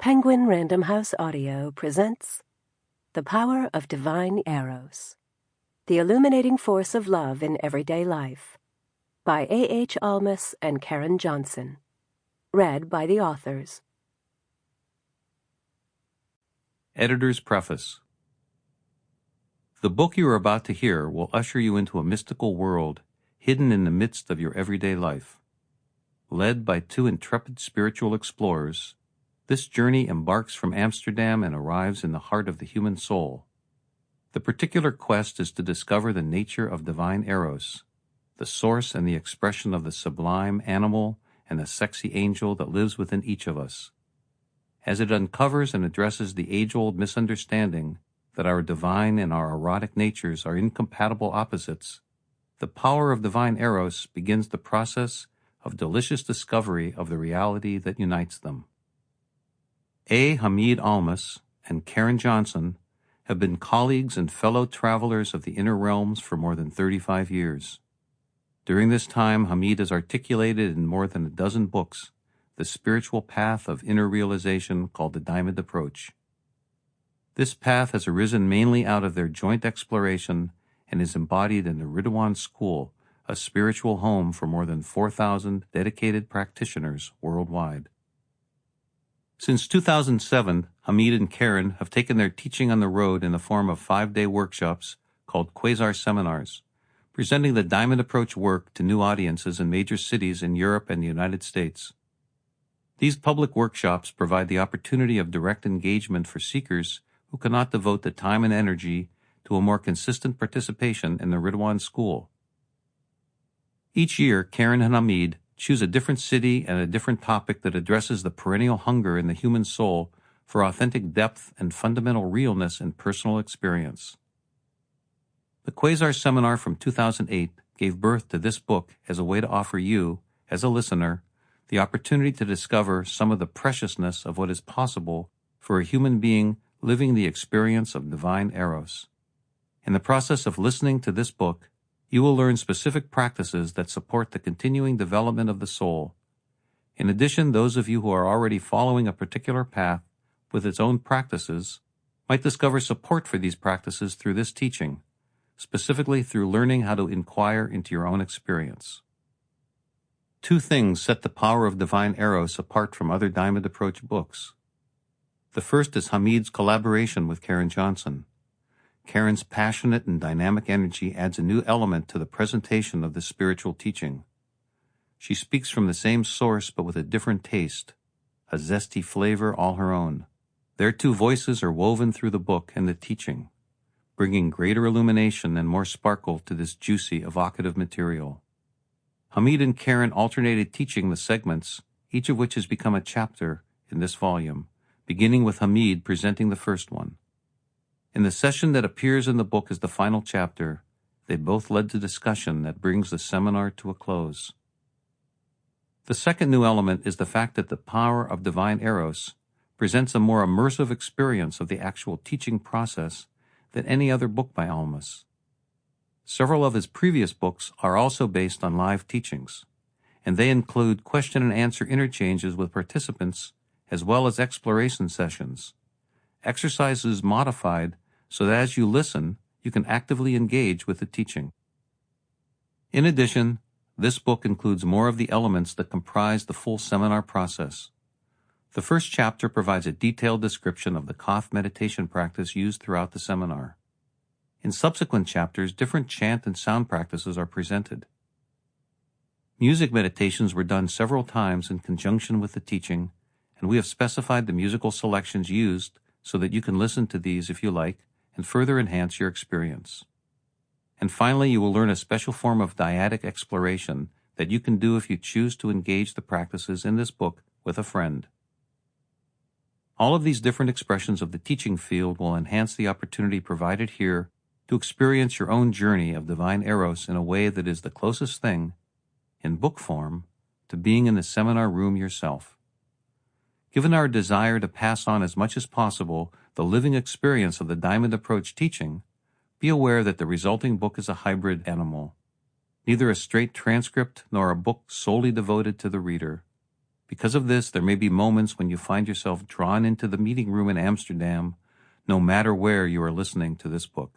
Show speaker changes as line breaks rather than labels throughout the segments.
Penguin Random House Audio presents The Power of Divine Eros, The Illuminating Force of Love in Everyday Life, by A.H. Almaas and Karen Johnson. Read by the authors.
Editor's Preface. The book you are about to hear will usher you into a mystical world hidden in the midst of your everyday life. Led by two intrepid spiritual explorers, this journey embarks from Amsterdam and arrives in the heart of the human soul. The particular quest is to discover the nature of divine Eros, the source and the expression of the sublime animal and the sexy angel that lives within each of us. As it uncovers and addresses the age-old misunderstanding that our divine and our erotic natures are incompatible opposites, the power of divine Eros begins the process of delicious discovery of the reality that unites them. A. Hamid Almaas and Karen Johnson have been colleagues and fellow travelers of the inner realms for more than 35 years. During this time, Hamid has articulated in more than a dozen books the spiritual path of inner realization called the Diamond Approach. This path has arisen mainly out of their joint exploration and is embodied in the Ridwan School, a spiritual home for more than 4,000 dedicated practitioners worldwide. Since 2007, Hamid and Karen have taken their teaching on the road in the form of 5-day workshops called Quasar Seminars, presenting the Diamond Approach work to new audiences in major cities in Europe and the United States. These public workshops provide the opportunity of direct engagement for seekers who cannot devote the time and energy to a more consistent participation in the Ridwan School. Each year, Karen and Hamid choose a different city and a different topic that addresses the perennial hunger in the human soul for authentic depth and fundamental realness in personal experience. The Quasar Seminar from 2008 gave birth to this book as a way to offer you, as a listener, the opportunity to discover some of the preciousness of what is possible for a human being living the experience of divine Eros. In the process of listening to this book, you will learn specific practices that support the continuing development of the soul. In addition, those of you who are already following a particular path with its own practices might discover support for these practices through this teaching, specifically through learning how to inquire into your own experience. Two things set the power of divine Eros apart from other Diamond Approach books. The first is Hamid's collaboration with Karen Johnson. Karen's passionate and dynamic energy adds a new element to the presentation of this spiritual teaching. She speaks from the same source but with a different taste, a zesty flavor all her own. Their two voices are woven through the book and the teaching, bringing greater illumination and more sparkle to this juicy, evocative material. Hamid and Karen alternated teaching the segments, each of which has become a chapter in this volume, beginning with Hamid presenting the first one. In the session that appears in the book as the final chapter, they both led to discussion that brings the seminar to a close. The second new element is the fact that the power of divine Eros presents a more immersive experience of the actual teaching process than any other book by Almaas. Several of his previous books are also based on live teachings, and they include question and answer interchanges with participants as well as exploration sessions, exercises modified so that as you listen, you can actively engage with the teaching. In addition, this book includes more of the elements that comprise the full seminar process. The first chapter provides a detailed description of the Koth meditation practice used throughout the seminar. In subsequent chapters, different chant and sound practices are presented. Music meditations were done several times in conjunction with the teaching, and we have specified the musical selections used so that you can listen to these if you like and further enhance your experience. And finally, you will learn a special form of dyadic exploration that you can do if you choose to engage the practices in this book with a friend. All of these different expressions of the teaching field will enhance the opportunity provided here to experience your own journey of divine Eros in a way that is the closest thing, in book form, to being in the seminar room yourself. Given our desire to pass on as much as possible the living experience of the Diamond Approach teaching, be aware that the resulting book is a hybrid animal, neither a straight transcript nor a book solely devoted to the reader. Because of this, there may be moments when you find yourself drawn into the meeting room in Amsterdam, no matter where you are listening to this book.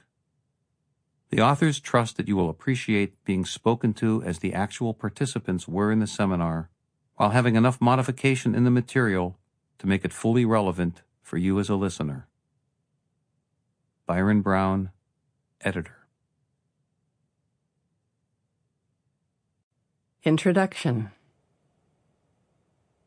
The authors trust that you will appreciate being spoken to as the actual participants were in the seminar, while having enough modification in the material to make it fully relevant for you as a listener. Byron Brown, Editor.
Introduction.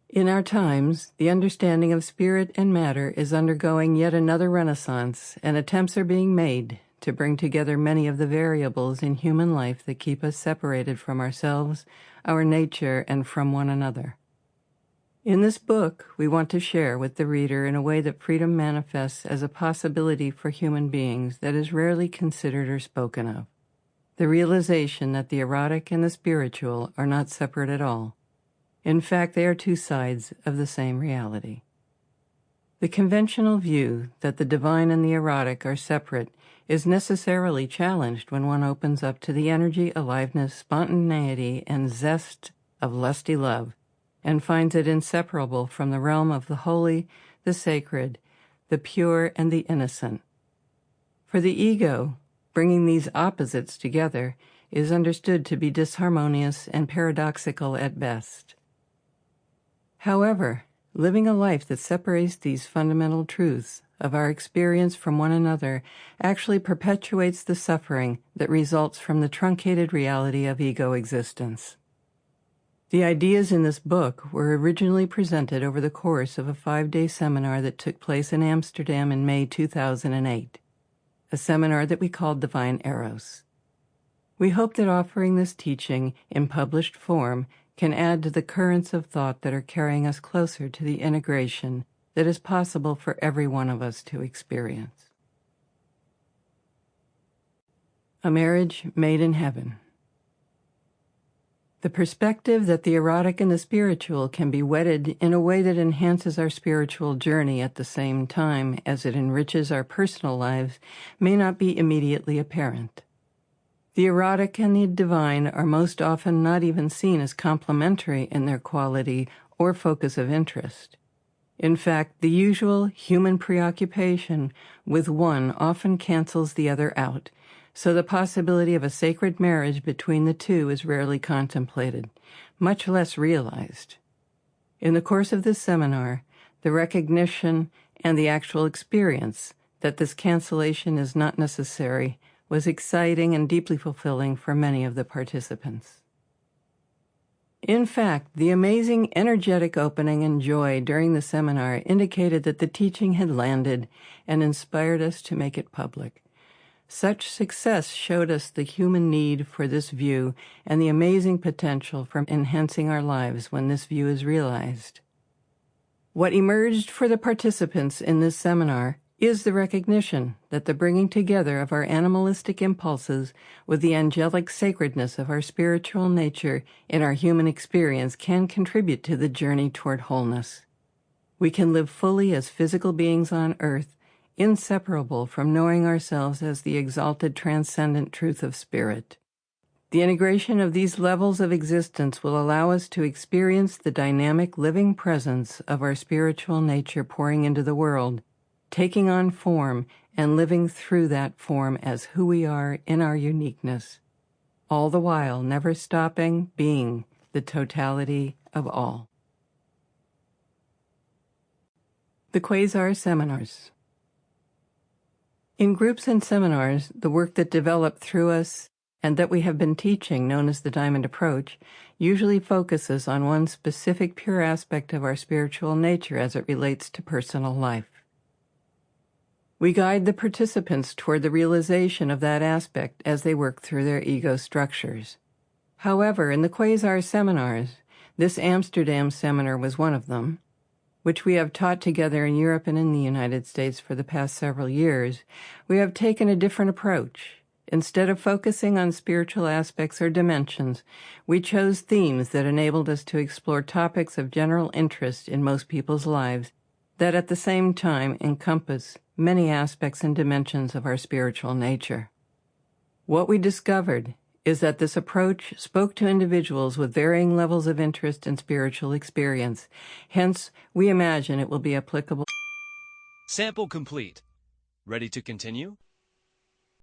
In our times, the understanding of spirit and matter is undergoing yet another renaissance, and attempts are being made to bring together many of the variables in human life that keep us separated from ourselves, our nature, and from one another. In this book, we want to share with the reader in a way that freedom manifests as a possibility for human beings that is rarely considered or spoken of. The realization that the erotic and the spiritual are not separate at all. In fact, they are two sides of the same reality. The conventional view that the divine and the erotic are separate is necessarily challenged when one opens up to the energy, aliveness, spontaneity, and zest of lusty love, and finds it inseparable from the realm of the holy, the sacred, the pure, and the innocent. For the ego, bringing these opposites together is understood to be disharmonious and paradoxical at best. However, living a life that separates these fundamental truths of our experience from one another actually perpetuates the suffering that results from the truncated reality of ego existence. The ideas in this book were originally presented over the course of a 5-day seminar that took place in Amsterdam in May 2008, a seminar that we called Divine Eros. We hope that offering this teaching in published form can add to the currents of thought that are carrying us closer to the integration that is possible for every one of us to experience. A marriage made in heaven. The perspective that the erotic and the spiritual can be wedded in a way that enhances our spiritual journey at the same time as it enriches our personal lives may not be immediately apparent. The erotic and the divine are most often not even seen as complementary in their quality or focus of interest. In fact, the usual human preoccupation with one often cancels the other out, so the possibility of a sacred marriage between the two is rarely contemplated, much less realized. In the course of this seminar, the recognition and the actual experience that this cancellation is not necessary was exciting and deeply fulfilling for many of the participants. In fact, the amazing energetic opening and joy during the seminar indicated that the teaching had landed and inspired us to make it public. Such success showed us the human need for this view and the amazing potential for enhancing our lives when this view is realized. What emerged for the participants in this seminar is the recognition that the bringing together of our animalistic impulses with the angelic sacredness of our spiritual nature in our human experience can contribute to the journey toward wholeness. We can live fully as physical beings on earth, inseparable from knowing ourselves as the exalted transcendent truth of spirit. The integration of these levels of existence will allow us to experience the dynamic living presence of our spiritual nature pouring into the world, taking on form and living through that form as who we are in our uniqueness, all the while never stopping being the totality of all. The Quasar Seminars. In groups and seminars, the work that developed through us and that we have been teaching, known as the Diamond Approach, usually focuses on one specific pure aspect of our spiritual nature as it relates to personal life. We guide the participants toward the realization of that aspect as they work through their ego structures. However, in the Quasar seminars, this Amsterdam seminar was one of them, which we have taught together in Europe and in the United States for the past several years, we have taken a different approach. Instead of focusing on spiritual aspects or dimensions, we chose themes that enabled us to explore topics of general interest in most people's lives that at the same time encompass many aspects and dimensions of our spiritual nature. What we discovered is that this approach spoke to individuals with varying levels of interest in spiritual experience. Hence, we imagine it will be applicable.
Sample complete. Ready to continue?